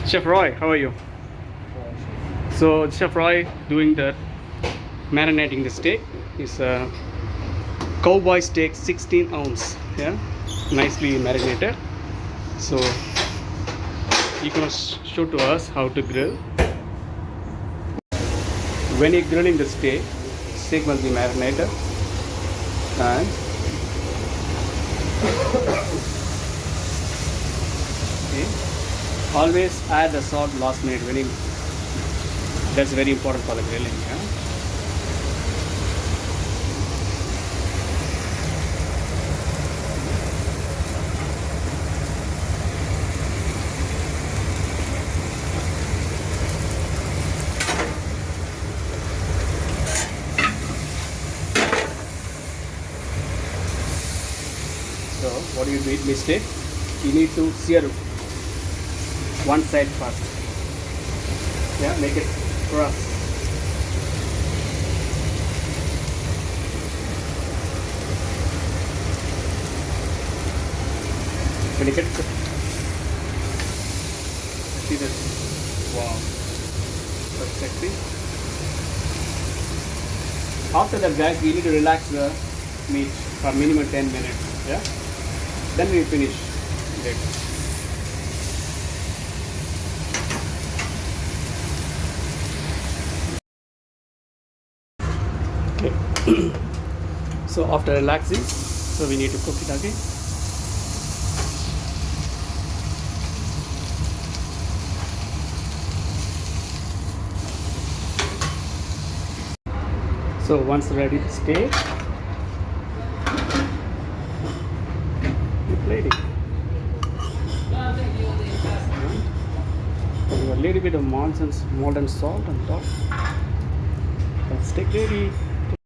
Chef Roy, how are you? So Chef Roy doing the marinating the steak is a cowboy steak 16 ounce, yeah, nicely marinated. So you can show to us how to grill. When you're grilling the steak must be marinated, and okay, always add the salt last minute when you, that's very important for the grilling, yeah? So what do you do with mistake? You need to sear one side first. Yeah, make it crust. When you get see this, wow, so sexy. After that, guys, we need to relax the meat for minimum 10 minutes. Yeah. Then we finish it. Okay. So after relaxing, so we need to cook it again. So once ready to stay, you plate it. A little bit of molten salt on top. That's steak ready.